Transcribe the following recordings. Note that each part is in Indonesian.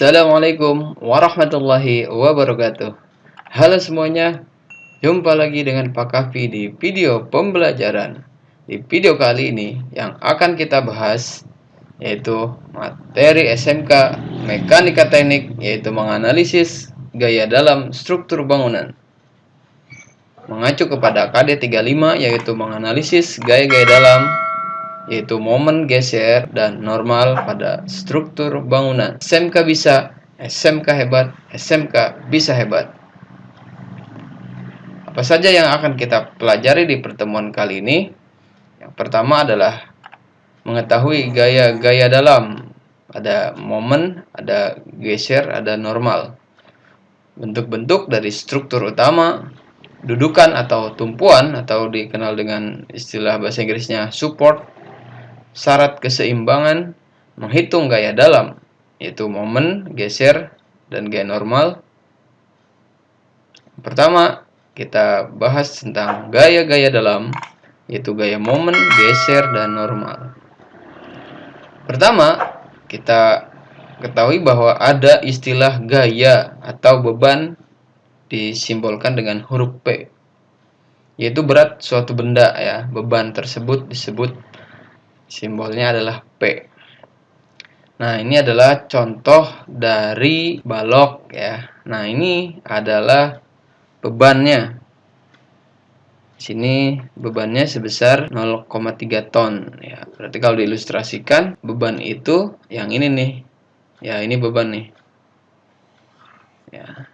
Assalamualaikum warahmatullahi wabarakatuh. Halo semuanya, jumpa lagi dengan Pak Kafi di video pembelajaran. Di video kali ini yang akan kita bahas yaitu materi SMK Mekanika Teknik, yaitu menganalisis gaya dalam struktur bangunan. Mengacu kepada KD 35 yaitu menganalisis gaya-gaya dalam, yaitu momen geser dan normal pada struktur bangunan. SMK bisa, SMK hebat, SMK bisa hebat. Apa saja yang akan kita pelajari di pertemuan kali ini? Yang pertama adalah mengetahui gaya-gaya dalam. Ada momen, ada geser, ada normal. Bentuk-bentuk dari struktur utama, dudukan atau tumpuan atau dikenal dengan istilah bahasa Inggrisnya support, syarat keseimbangan, menghitung gaya dalam, yaitu momen, geser, dan gaya normal. Pertama, kita bahas tentang gaya-gaya dalam, yaitu gaya momen, geser, dan normal. Pertama, kita ketahui bahwa ada istilah gaya atau beban disimbolkan dengan huruf P, yaitu berat suatu benda ya. Beban tersebut disebut simbolnya adalah P. Nah, ini adalah contoh dari balok ya. Nah, ini adalah bebannya. Di sini bebannya sebesar 0,3 ton ya. Berarti kalau diilustrasikan, beban itu yang ini nih. Ya, ini beban nih. Ya.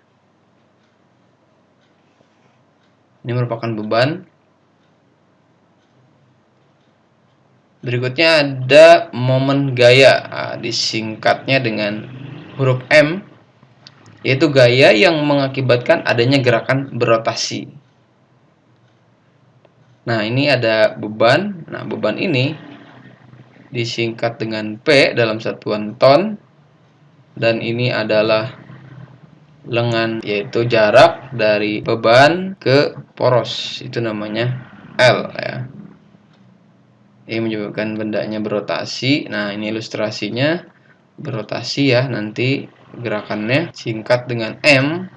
Ini merupakan beban. Berikutnya ada momen gaya, disingkatnya dengan huruf M, yaitu gaya yang mengakibatkan adanya gerakan berotasi. Nah, ini ada beban. Nah, beban ini disingkat dengan P dalam satuan ton, dan ini adalah lengan, yaitu jarak dari beban ke poros, itu namanya L ya. Ini menyebabkan bendanya berotasi. Nah, ini ilustrasinya berotasi ya, nanti gerakannya singkat dengan M.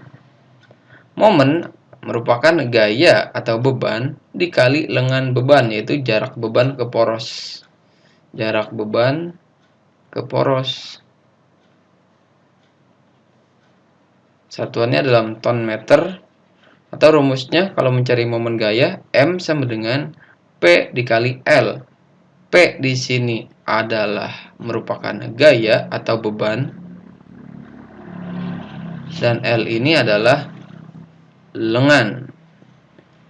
Momen merupakan gaya atau beban dikali lengan beban, yaitu jarak beban ke poros. Jarak beban ke poros. Satuannya dalam ton meter, atau rumusnya kalau mencari momen gaya, M sama dengan P dikali L. P di sini adalah merupakan gaya atau beban, dan L ini adalah lengan,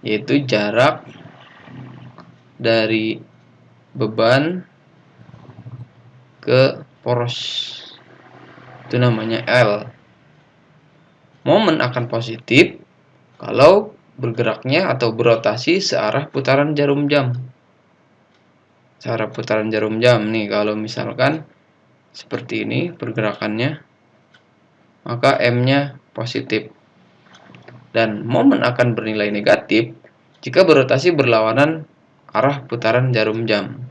yaitu jarak dari beban ke poros, itu namanya L. Momen akan positif kalau bergeraknya atau berotasi searah putaran jarum jam. Searah putaran jarum jam nih, kalau misalkan seperti ini pergerakannya, maka M-nya positif. Dan momen akan bernilai negatif jika berotasi berlawanan arah putaran jarum jam.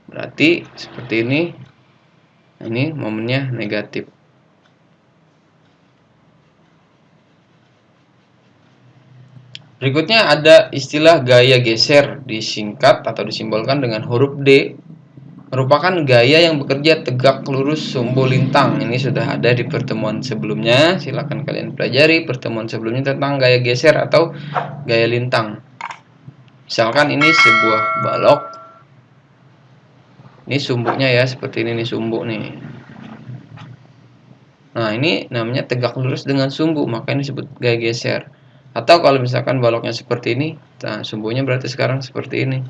Berarti seperti ini momennya negatif. Berikutnya ada istilah gaya geser, disingkat atau disimbolkan dengan huruf D. Merupakan gaya yang bekerja tegak lurus sumbu lintang. Ini sudah ada di pertemuan sebelumnya. Silakan kalian pelajari pertemuan sebelumnya tentang gaya geser atau gaya lintang. Misalkan ini sebuah balok. Ini sumbunya ya, seperti ini nih sumbu nih. Nah, ini namanya tegak lurus dengan sumbu, maka ini disebut gaya geser. Atau kalau misalkan baloknya seperti ini, nah sumbunya berarti sekarang seperti ini.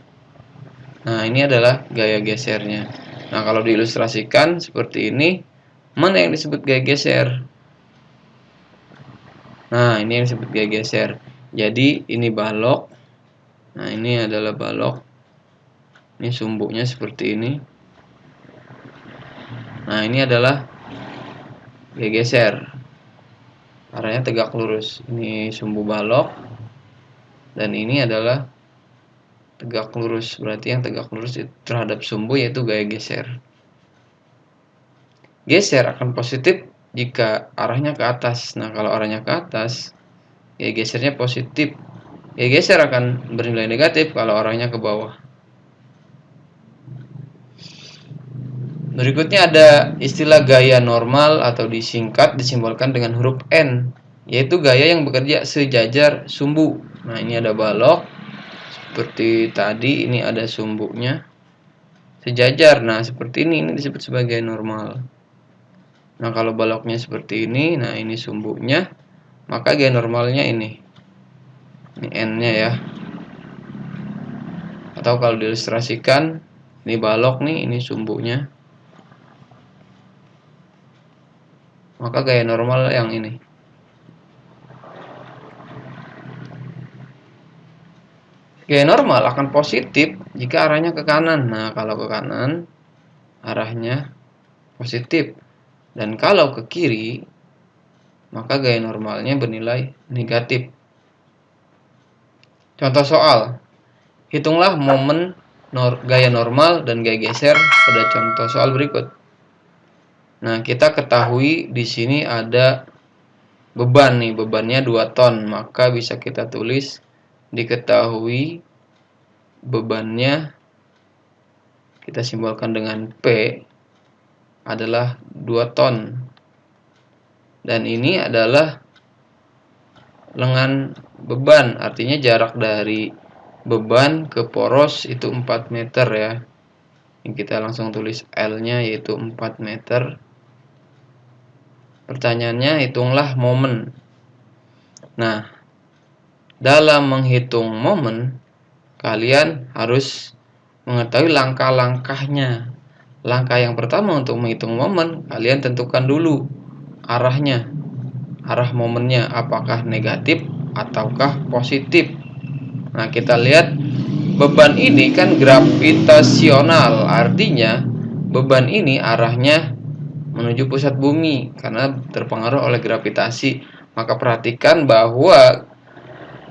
Nah, ini adalah gaya gesernya. Nah, kalau diilustrasikan seperti ini, mana yang disebut gaya geser? Nah, ini yang disebut gaya geser. Jadi, ini balok. Nah, ini adalah balok. Ini sumbunya seperti ini. Nah, ini adalah gaya geser. Arahnya tegak lurus. Ini sumbu balok. Dan ini adalah tegak lurus. Berarti yang tegak lurus terhadap sumbu yaitu gaya geser. Geser akan positif jika arahnya ke atas. Nah, kalau arahnya ke atas, gaya gesernya positif. Gaya geser akan bernilai negatif kalau arahnya ke bawah. Berikutnya ada istilah gaya normal atau disingkat disimbolkan dengan huruf N, yaitu gaya yang bekerja sejajar sumbu. Nah, ini ada balok seperti tadi, ini ada sumbunya sejajar. Nah, seperti ini disebut sebagai normal. Nah, kalau baloknya seperti ini, nah ini sumbunya, maka gaya normalnya ini N-nya ya. Atau kalau diilustrasikan, ini balok nih, ini sumbunya, maka gaya normal yang ini. Gaya normal akan positif jika arahnya ke kanan. Nah, kalau ke kanan, arahnya positif. Dan kalau ke kiri, maka gaya normalnya bernilai negatif. Contoh soal. Hitunglah momen gaya normal dan gaya geser pada contoh soal berikut. Nah, kita ketahui di sini ada beban nih, bebannya 2 ton, maka bisa kita tulis diketahui bebannya kita simbolkan dengan P adalah 2 ton. Dan ini adalah lengan beban, artinya jarak dari beban ke poros itu 4 meter ya. Ini kita langsung tulis L-nya yaitu 4 meter. Pertanyaannya, hitunglah momen. Nah, dalam menghitung momen, kalian harus mengetahui langkah-langkahnya. Langkah yang pertama untuk menghitung momen, kalian tentukan dulu arahnya. Arah momennya apakah negatif ataukah positif. Nah, kita lihat beban ini kan gravitasional, artinya beban ini arahnya menuju pusat bumi karena terpengaruh oleh gravitasi. Maka perhatikan bahwa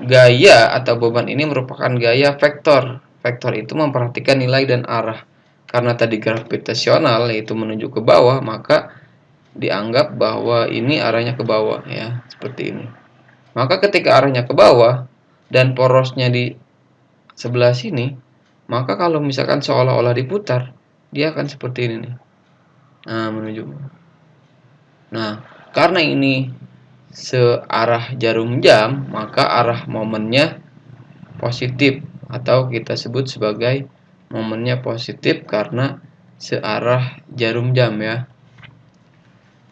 gaya atau beban ini merupakan gaya vektor. Vektor itu memperhatikan nilai dan arah. Karena tadi gravitasional yaitu menuju ke bawah, maka dianggap bahwa ini arahnya ke bawah ya, seperti ini. Maka ketika arahnya ke bawah dan porosnya di sebelah sini, maka kalau misalkan seolah-olah diputar, dia akan seperti ini nih. Nah, menuju. Nah, karena ini searah jarum jam, maka arah momennya positif atau kita sebut sebagai momennya positif karena searah jarum jam ya.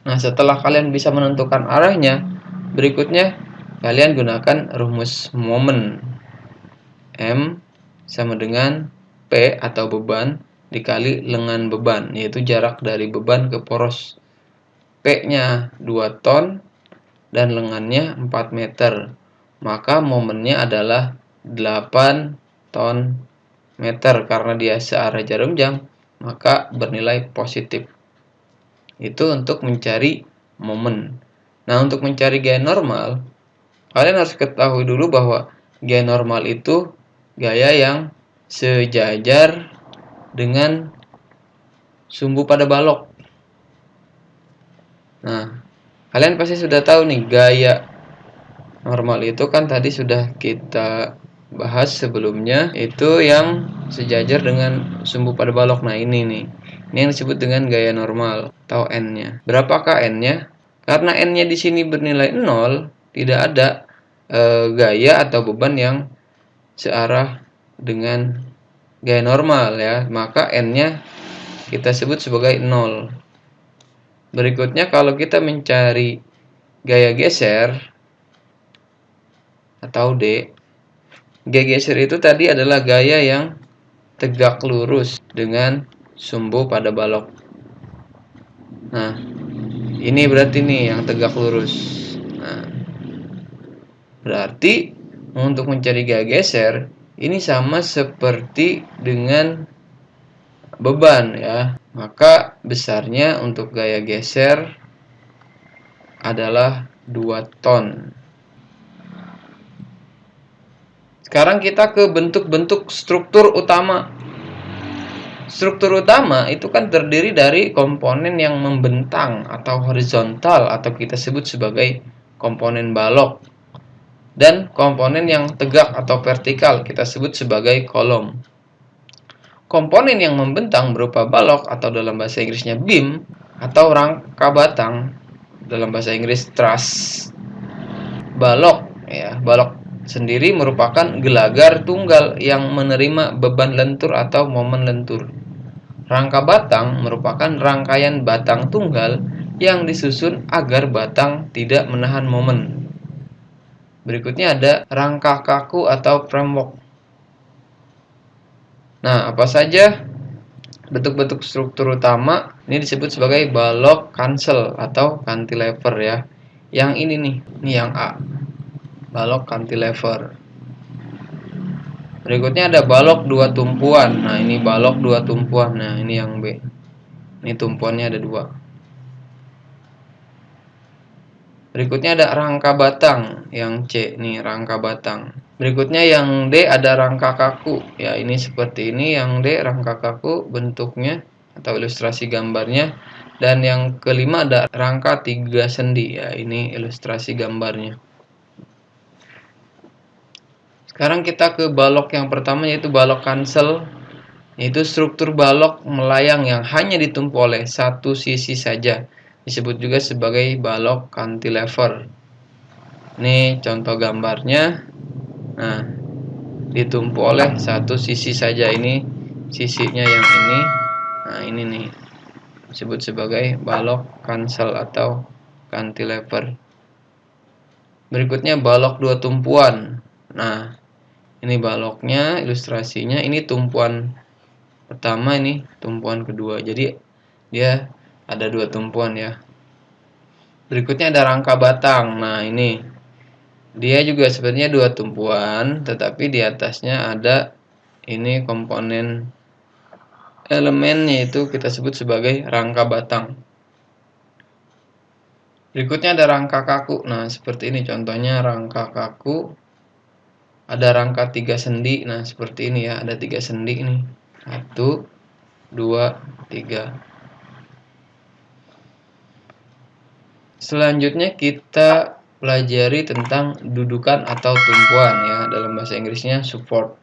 Nah, setelah kalian bisa menentukan arahnya, berikutnya kalian gunakan rumus momen. M sama dengan P atau beban dikali lengan beban, yaitu jarak dari beban ke poros. P-nya 2 ton dan lengannya 4 meter. Maka momennya adalah 8 ton meter karena dia searah jarum jam, maka bernilai positif. Itu untuk mencari momen. Nah, untuk mencari gaya normal, kalian harus ketahui dulu bahwa gaya normal itu gaya yang sejajar dengan sumbu pada balok. Nah, kalian pasti sudah tahu nih, gaya normal itu kan tadi sudah kita bahas sebelumnya, itu yang sejajar dengan sumbu pada balok. Nah, ini nih. Ini yang disebut dengan gaya normal atau N-nya. Berapakah N-nya? Karena N-nya di sini bernilai 0, tidak ada gaya atau beban yang searah dengan gaya normal ya. Maka N-nya kita sebut sebagai 0. Berikutnya kalau kita mencari gaya geser atau D, gaya geser itu tadi adalah gaya yang tegak lurus dengan sumbu pada balok. Nah, ini berarti nih yang tegak lurus. Nah, berarti untuk mencari gaya geser ini sama seperti dengan beban ya. Maka besarnya untuk gaya geser adalah 2 ton. Sekarang kita ke bentuk-bentuk struktur utama. Struktur utama itu kan terdiri dari komponen yang membentang atau horizontal atau kita sebut sebagai komponen balok, dan komponen yang tegak atau vertikal kita sebut sebagai kolom. Komponen yang membentang berupa balok atau dalam bahasa Inggrisnya beam atau rangka batang, dalam bahasa Inggris truss. Balok sendiri merupakan gelagar tunggal yang menerima beban lentur atau momen lentur. Rangka batang merupakan rangkaian batang tunggal yang disusun agar batang tidak menahan momen. Berikutnya ada rangka kaku atau framework. Nah, apa saja bentuk-bentuk struktur utama? Ini disebut sebagai balok cancel atau cantilever ya. Yang ini nih, ini yang A. Balok cantilever. Berikutnya ada balok dua tumpuan. Nah, ini balok dua tumpuan. Nah, ini yang B. Ini tumpuannya ada dua. Berikutnya ada rangka batang. Yang C, nih rangka batang. Berikutnya yang D ada rangka kaku. Ya, ini seperti ini. Yang D rangka kaku bentuknya atau ilustrasi gambarnya. Dan yang kelima ada rangka tiga sendi. Ya, ini ilustrasi gambarnya. Sekarang kita ke balok yang pertama, yaitu balok cancel. Yaitu struktur balok melayang yang hanya ditumpu oleh satu sisi saja. Disebut juga sebagai balok cantilever. Ini contoh gambarnya. Nah, ditumpu oleh satu sisi saja. Ini sisinya yang ini. Nah, ini nih disebut sebagai balok cancel atau cantilever. Berikutnya balok dua tumpuan. Nah, ini baloknya, ilustrasinya. Ini tumpuan pertama, ini tumpuan kedua. Jadi dia ada dua tumpuan ya. Berikutnya ada rangka batang. Nah, ini dia juga sebenarnya dua tumpuan, tetapi di atasnya ada ini komponen elemennya, itu kita sebut sebagai rangka batang. Berikutnya ada rangka kaku. Nah, seperti ini contohnya rangka kaku. Ada rangka tiga sendi. Nah, seperti ini ya, ada tiga sendi ini. 1, 2, 3. Selanjutnya kita pelajari tentang dudukan atau tumpuan ya, dalam bahasa Inggrisnya support.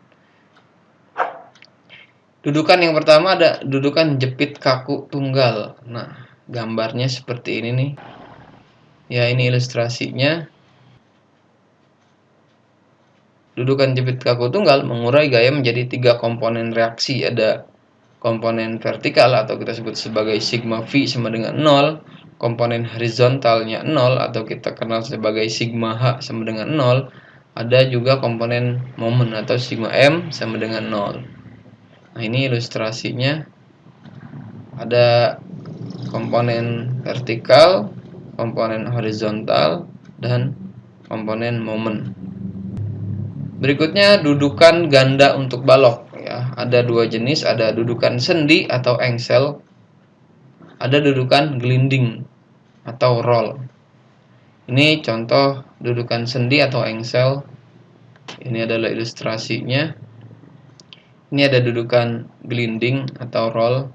Dudukan yang pertama ada dudukan jepit kaku tunggal. Nah, gambarnya seperti ini nih. Ya, ini ilustrasinya. Dudukan jepit kaku tunggal mengurai gaya menjadi tiga komponen reaksi. Ada komponen vertikal atau kita sebut sebagai sigma V sama dengan 0, komponen horizontalnya 0 atau kita kenal sebagai sigma H sama dengan 0, ada juga komponen momen atau sigma M sama dengan 0. Nah, ini ilustrasinya. Ada komponen vertikal, komponen horizontal, dan komponen momen. Berikutnya dudukan ganda untuk balok ya. Ada dua jenis, ada dudukan sendi atau engsel, ada dudukan gelinding atau roll. Ini contoh dudukan sendi atau engsel. Ini adalah ilustrasinya. Ini ada dudukan gelinding atau roll.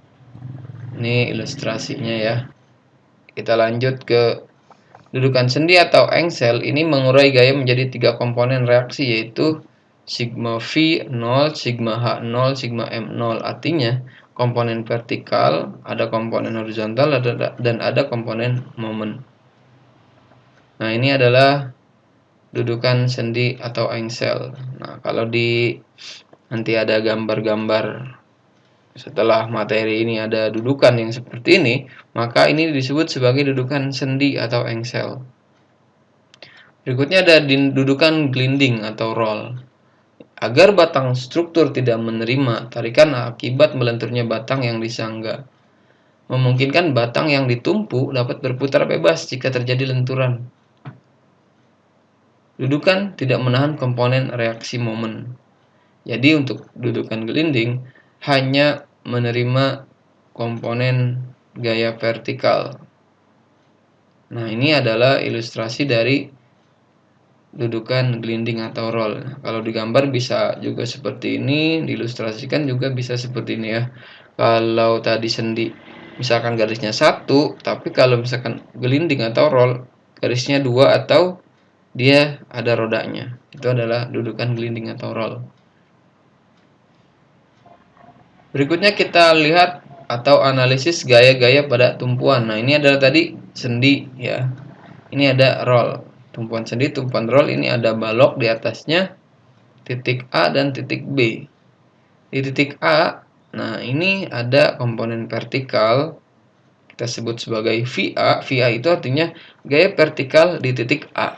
Ini ilustrasinya ya. Kita lanjut ke dudukan sendi atau engsel. Ini mengurai gaya menjadi tiga komponen reaksi, yaitu sigma V 0, sigma H 0, sigma M 0. Artinya komponen vertikal, ada komponen horizontal, dan ada komponen momen. Nah, ini adalah dudukan sendi atau engsel. Nah, kalau nanti ada gambar-gambar setelah materi ini ada dudukan yang seperti ini, maka ini disebut sebagai dudukan sendi atau engsel. Berikutnya ada dudukan gelinding atau roll. Agar batang struktur tidak menerima tarikan akibat melenturnya batang yang disangga, memungkinkan batang yang ditumpu dapat berputar bebas jika terjadi lenturan. Dudukan tidak menahan komponen reaksi momen. Jadi untuk dudukan gelinding hanya menerima komponen gaya vertikal. Nah, ini adalah ilustrasi dari dudukan gelinding atau roll. Nah, kalau digambar bisa juga seperti ini, diilustrasikan juga bisa seperti ini ya. Kalau tadi sendi misalkan garisnya 1, tapi kalau misalkan gelinding atau roll garisnya 2 atau dia ada rodanya. Itu adalah dudukan gelinding atau roll. Berikutnya kita lihat atau analisis gaya-gaya pada tumpuan. Nah, ini adalah tadi sendi ya. Ini ada roll. Tumpuan sendi, tumpuan roll, ini ada balok di atasnya, titik A dan titik B. Di titik A, nah ini ada komponen vertikal, kita sebut sebagai VA. VA itu artinya gaya vertikal di titik A.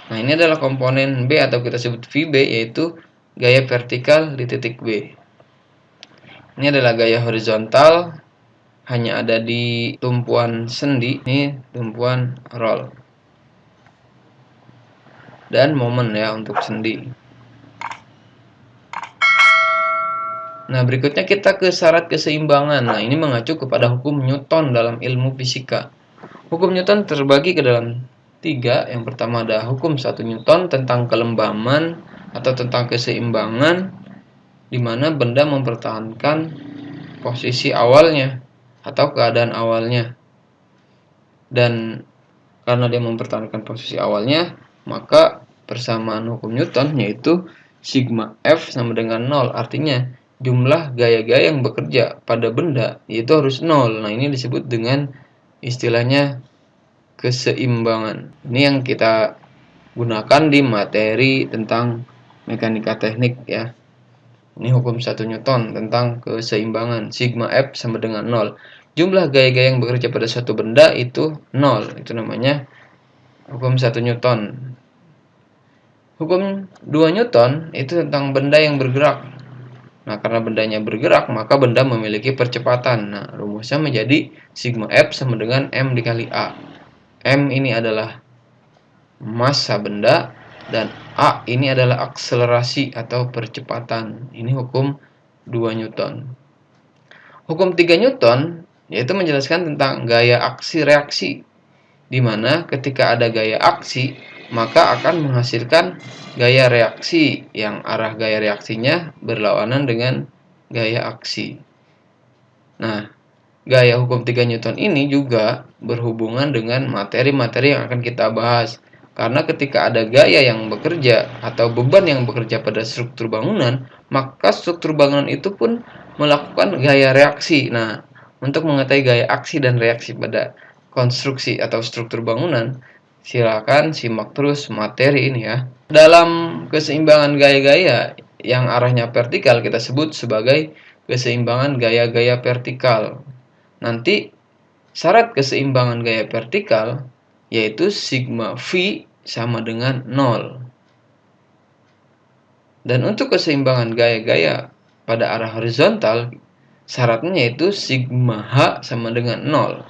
Nah, ini adalah komponen B atau kita sebut VB, yaitu gaya vertikal di titik B. Ini adalah gaya horizontal, hanya ada di tumpuan sendi, ini tumpuan roll. Dan momen ya untuk sendi. Nah, berikutnya kita ke syarat keseimbangan. Nah, ini mengacu kepada hukum Newton dalam ilmu fisika. Hukum Newton terbagi ke dalam 3. Yang pertama ada hukum 1 Newton tentang kelembaman atau tentang keseimbangan, di mana benda mempertahankan posisi awalnya atau keadaan awalnya. Dan karena dia mempertahankan posisi awalnya, maka persamaan hukum Newton yaitu sigma F sama dengan 0. Artinya jumlah gaya-gaya yang bekerja pada benda itu harus 0. Nah, ini disebut dengan istilahnya keseimbangan. Ini yang kita gunakan di materi tentang mekanika teknik ya. Ini hukum 1 Newton tentang keseimbangan. Sigma F sama dengan 0. Jumlah gaya-gaya yang bekerja pada suatu benda itu 0. Itu namanya hukum 1 Newton. Hukum 2 Newton itu tentang benda yang bergerak. Nah, karena bendanya bergerak, maka benda memiliki percepatan. Nah, rumusnya menjadi sigma F sama dengan M dikali A. M ini adalah massa benda, dan A ini adalah akselerasi atau percepatan. Ini hukum 2 Newton. Hukum 3 Newton yaitu menjelaskan tentang gaya aksi reaksi, di mana ketika ada gaya aksi, maka akan menghasilkan gaya reaksi yang arah gaya reaksinya berlawanan dengan gaya aksi. Nah, gaya hukum 3 Newton ini juga berhubungan dengan materi-materi yang akan kita bahas. Karena ketika ada gaya yang bekerja atau beban yang bekerja pada struktur bangunan, maka struktur bangunan itu pun melakukan gaya reaksi. Nah, untuk mengetahui gaya aksi dan reaksi pada konstruksi atau struktur bangunan, silakan simak terus materi ini ya. Dalam keseimbangan gaya-gaya yang arahnya vertikal kita sebut sebagai keseimbangan gaya-gaya vertikal. Nanti syarat keseimbangan gaya vertikal yaitu sigma V sama dengan 0. Dan untuk keseimbangan gaya-gaya pada arah horizontal, syaratnya yaitu sigma H sama dengan 0.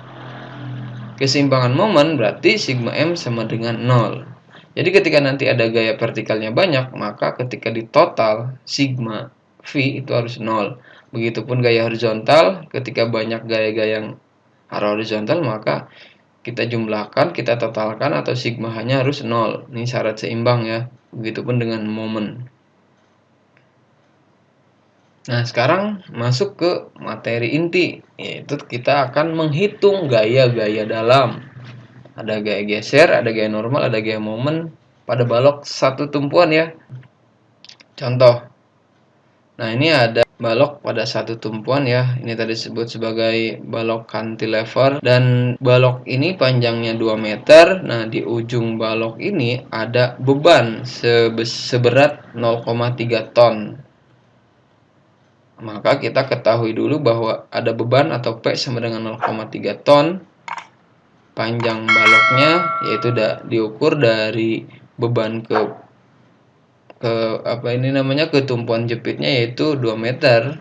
Keseimbangan momen berarti sigma M sama dengan 0. Jadi ketika nanti ada gaya vertikalnya banyak, maka ketika di total sigma V itu harus 0. Begitupun gaya horizontal, ketika banyak gaya-gaya yang arah horizontal, maka kita jumlahkan, kita totalkan, atau sigma H-nya harus 0. Ini syarat seimbang ya. Begitupun dengan momen. Nah, sekarang masuk ke materi inti, yaitu kita akan menghitung gaya-gaya dalam. Ada gaya geser, ada gaya normal, ada gaya momen pada balok satu tumpuan ya. Contoh. Nah, ini ada balok pada satu tumpuan ya. Ini tadi disebut sebagai balok cantilever, dan balok ini panjangnya 2 meter. Nah, di ujung balok ini ada beban seberat 0,3 ton. Maka kita ketahui dulu bahwa ada beban atau P sama dengan 0,3 ton. Panjang baloknya yaitu diukur dari beban ke tumpuan jepitnya yaitu 2 meter.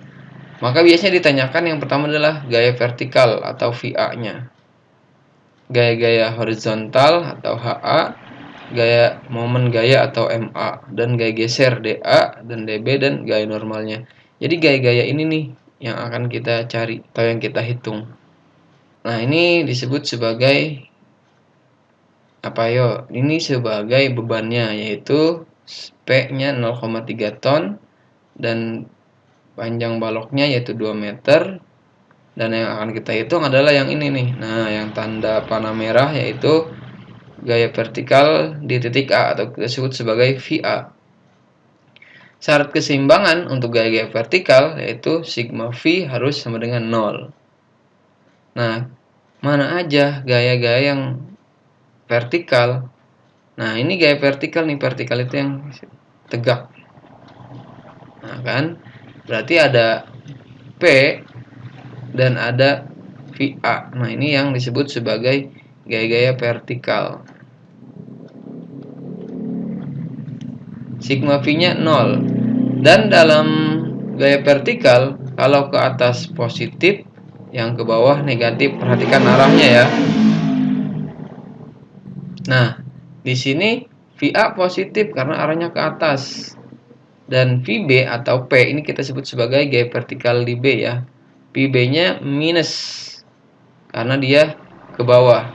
Maka biasanya ditanyakan yang pertama adalah gaya vertikal atau VA-nya. Gaya-gaya horizontal atau HA, gaya momen gaya atau MA, dan gaya geser DA dan DB, dan gaya normalnya. Jadi gaya-gaya ini nih yang akan kita cari atau yang kita hitung. Nah, ini disebut sebagai Ini sebagai bebannya, yaitu P-nya 0,3 ton dan panjang baloknya yaitu 2 meter. Dan yang akan kita hitung adalah yang ini nih. Nah, yang tanda panah merah yaitu gaya vertikal di titik A atau disebut sebagai VA. Syarat keseimbangan untuk gaya-gaya vertikal yaitu sigma V harus sama dengan 0. Nah, mana aja gaya-gaya yang vertikal? Nah, ini gaya vertikal nih, vertikal itu yang tegak. Nah, kan? Berarti ada P dan ada VA. Nah, ini yang disebut sebagai gaya-gaya vertikal. Sigma V-nya 0. Dan dalam gaya vertikal, kalau ke atas positif, yang ke bawah negatif. Perhatikan arahnya ya. Nah, di sini VA positif karena arahnya ke atas. Dan VB atau P ini kita sebut sebagai gaya vertikal di B ya. VB-nya minus karena dia ke bawah.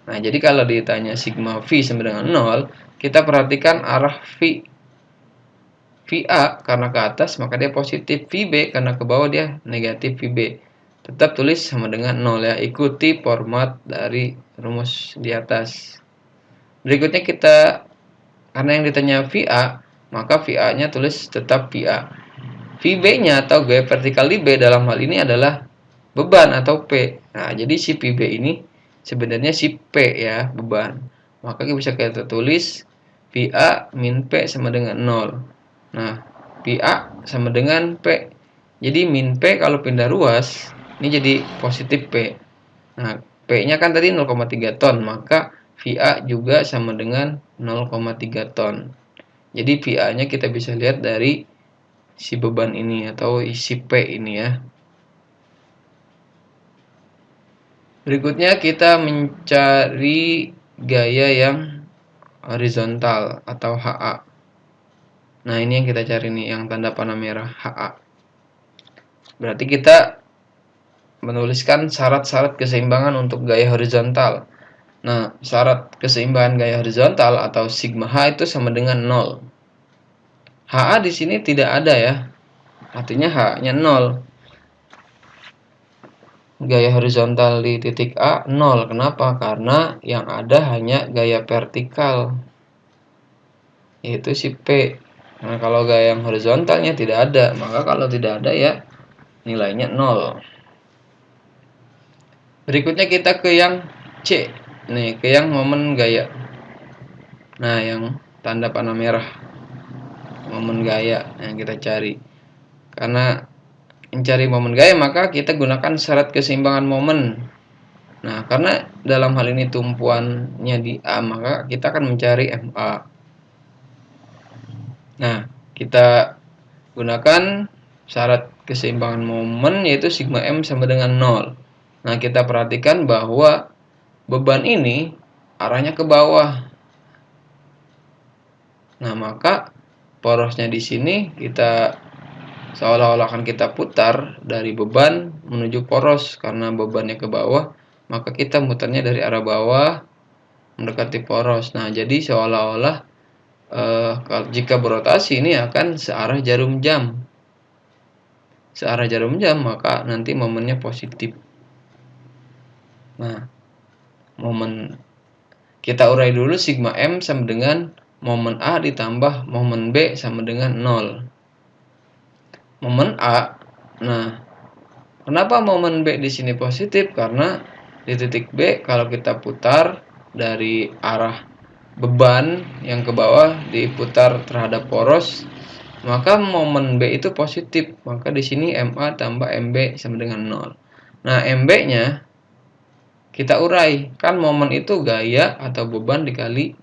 Nah, jadi kalau ditanya sigma V sama dengan 0, kita perhatikan arah V. VA karena ke atas maka dia positif, VB karena ke bawah dia negatif VB. Tetap tulis sama dengan 0 ya, ikuti format dari rumus di atas. Berikutnya karena yang ditanya VA, maka VA-nya tulis tetap VA. VB-nya atau gaya vertikal di B dalam hal ini adalah beban atau P. Nah, jadi si VB ini sebenarnya si P ya, beban. Maka bisa kita tulis VA min P sama dengan 0. Nah, VA sama dengan P. Jadi min P kalau pindah ruas, ini jadi positif P. Nah, P-nya kan tadi 0,3 ton, maka VA juga sama dengan 0,3 ton. Jadi VA-nya kita bisa lihat dari si beban ini atau isi P ini ya. Berikutnya kita mencari gaya yang horizontal atau HA. Nah, ini yang kita cari nih, yang tanda panah merah HA. Berarti kita menuliskan syarat-syarat keseimbangan untuk gaya horizontal. Nah, syarat keseimbangan gaya horizontal atau sigma H itu sama dengan 0. HA di sini tidak ada ya. Artinya H-nya 0. Gaya horizontal di titik A 0. Kenapa? Karena yang ada hanya gaya vertikal, yaitu si P. Nah, kalau gaya yang horizontalnya tidak ada, maka kalau tidak ada ya nilainya 0. Berikutnya kita ke yang C. Nih, ke yang momen gaya. Nah, yang tanda panah merah. Momen gaya yang kita cari. Karena mencari momen gaya, maka kita gunakan syarat keseimbangan momen. Nah, karena dalam hal ini tumpuannya di A, maka kita akan mencari MA. Nah, kita gunakan syarat keseimbangan momen yaitu sigma M sama dengan 0. Nah, kita perhatikan bahwa beban ini arahnya ke bawah. Nah, maka porosnya di sini kita seolah-olah akan kita putar dari beban menuju poros. Karena bebannya ke bawah, maka kita mutarnya dari arah bawah mendekati poros. Nah, jadi seolah-olah jika berotasi ini akan searah jarum jam. Searah jarum jam, maka nanti momennya positif. Nah, momen kita urai dulu, sigma M sama dengan momen A ditambah momen B sama dengan 0. Momen A. Nah, kenapa momen B di sini positif? Karena di titik B kalau kita putar dari arah beban yang ke bawah diputar terhadap poros, maka momen B itu positif. Maka di sini MA tambah MB sama dengan 0. Nah, MB-nya kita urai. Kan momen itu gaya atau beban dikali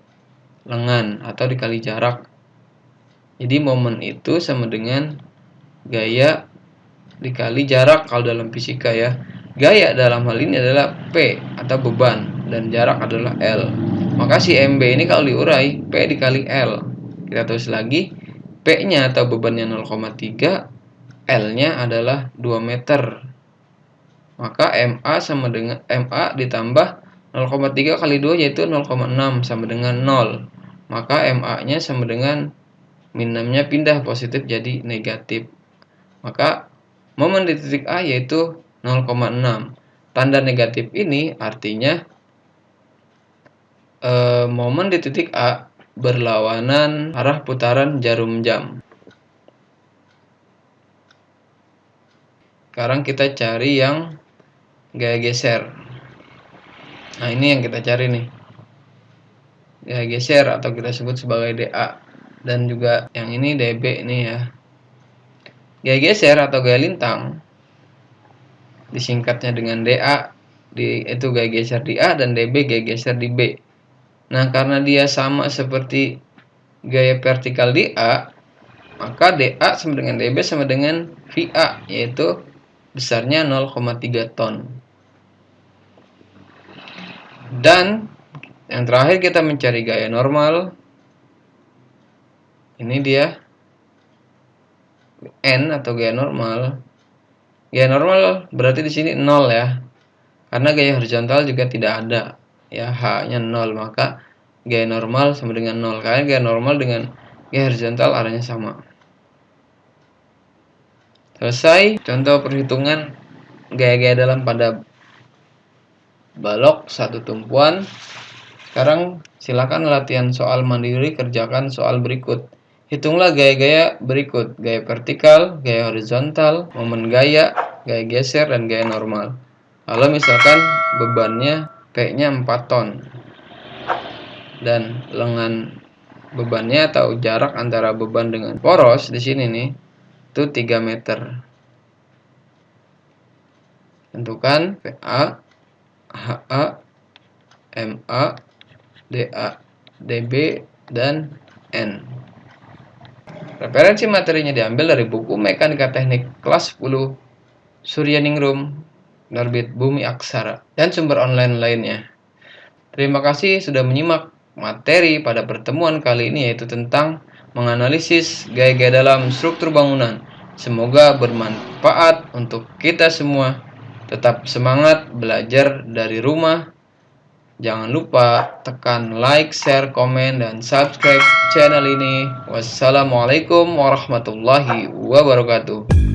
lengan atau dikali jarak. Jadi momen itu sama dengan gaya dikali jarak kalau dalam fisika ya. Gaya dalam hal ini adalah P atau beban dan jarak adalah L. Maka si MB ini kalau diurai P dikali L. Kita tulis lagi, P-nya atau bebannya 0,3, L-nya adalah 2 meter. Maka MA sama dengan MA ditambah 0,3 kali 2 yaitu 0,6 sama dengan 0. Maka MA-nya sama dengan min 6-nya pindah positif jadi negatif. Maka momen di titik A yaitu 0,6. Tanda negatif ini artinya momen di titik A berlawanan arah putaran jarum jam. Sekarang kita cari yang gaya geser. Nah, ini yang kita cari nih. Gaya geser atau kita sebut sebagai DA. Dan juga yang ini DB ini ya. Gaya geser atau gaya lintang disingkatnya dengan DA, itu gaya geser di A, dan DB gaya geser di B. Nah, karena dia sama seperti gaya vertikal di A, maka DA sama dengan DB sama dengan VA, yaitu besarnya 0,3 ton. Dan yang terakhir kita mencari gaya normal. Ini dia N atau gaya normal. Gaya normal berarti di sini 0 ya. Karena gaya horizontal juga tidak ada. Ya, H-nya 0, maka gaya normal sama dengan 0. Karena gaya normal dengan gaya horizontal arahnya sama. Selesai contoh perhitungan gaya-gaya dalam pada balok satu tumpuan. Sekarang silakan latihan soal mandiri, kerjakan soal berikut. Hitunglah gaya-gaya berikut: gaya vertikal, gaya horizontal, momen gaya, gaya geser, dan gaya normal. Kalau misalkan bebannya P-nya 4 ton dan lengan bebannya atau jarak antara beban dengan poros di sini nih itu 3 meter. Tentukan PA, HA, MA, DA, DB, dan N. Referensi materinya diambil dari buku Mekanika Teknik kelas 10 Suryaningrum, Nerbit Bumi Aksara, dan sumber online lainnya. Terima kasih sudah menyimak materi pada pertemuan kali ini, yaitu tentang menganalisis gaya-gaya dalam struktur bangunan. Semoga bermanfaat untuk kita semua. Tetap semangat belajar dari rumah. Jangan lupa tekan like, share, komen, dan subscribe channel ini. Wassalamualaikum warahmatullahi wabarakatuh.